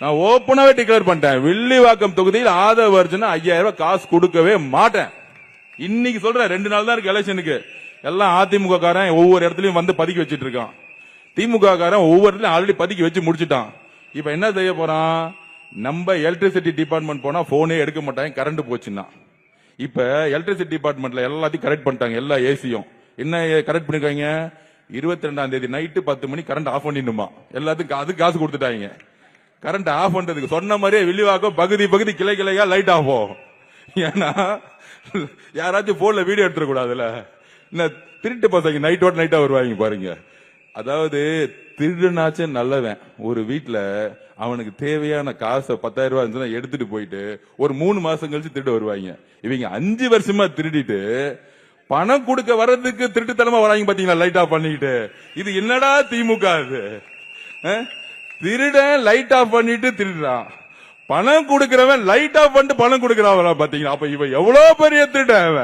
நான் ஓப்பனாவே டிக்ளேர் பண்ணிட்டேன், வில்லிவாக்கம் தொகுதியில் ஆதவ அர்ஜுனா 5000 ரூபாய் காசு கொடுக்கவே மாட்டேன். இன்னைக்கு சொல்றேன், 2 நாள் தான் இருக்கு எலெக்ஷனுக்கு. எல்லாம் அதிமுக காரன் ஒவ்வொரு இடத்துலயும் வந்து பதுக்கி வச்சிட்டு இருக்கான். திமுக காரன் ஒவ்வொரு இடத்துலயும் ஆல்ரெடி பதுக்கி வச்சு முடிச்சுட்டான். இப்ப என்ன செய்ய போறான்? நம்ம எலக்ட்ரிசிட்டி டிபார்ட்மெண்ட் போனா போனே எடுக்க மாட்டாங்க, கரண்ட் போச்சுன்னா. இப்ப எலக்ட்ரிசிட்டி டிபார்ட்மெண்ட்ல எல்லாத்தையும் கரெக்ட் பண்ணிட்டாங்க. எல்லா ஏசியும் என்ன கரெக்ட் பண்ணிருக்காங்க? 22ஆம் தேதி நைட்டு 10 மணி கரண்ட் ஆஃப் பண்ணிடுமா, எல்லாத்துக்கும் அதுக்கு காசு கொடுத்துட்டாங்க. கரண்ட் ஆஃப் பண்றதுக்கு சொன்ன மாதிரியே வில்லிவாக்கம் பகுதி பகுதி கிளை கிளையா லைட் ஆஃப் ஆகும். ஏன்னா யாராச்சும் போன்ல வீடியோ எடுத்துட கூடாதுல. திருட்டு பசங்க நைட்டோட நைட்டா வருவாங்க பாருங்க. அதாவது திருடுனாச்சு நல்லவன் ஒரு வீட்டுல அவனுக்கு தேவையான காசை 10,000 ரூபாய் இருந்துச்சுன்னா எடுத்துட்டு போயிட்டு ஒரு 3 மாசம் கழிச்சு திருட்டு வருவாங்க. இவங்க 5 வருஷமா திருடிட்டு பணம் கொடுக்க வர்றதுக்கு திருட்டுத்தனமா வராங்க பாத்தீங்களா, லைட் ஆஃப் பண்ணிட்டு. இது என்னடா திமுக? அது திருட லைட் ஆஃப் பண்ணிட்டு திருடுறான், பணம் கொடுக்கிறவன் லைட் ஆஃப் பண்ணிட்டு பணம் கொடுக்கறான் பாத்தீங்களா? அப்ப இவன் எவ்வளவு பெரிய திருடன்.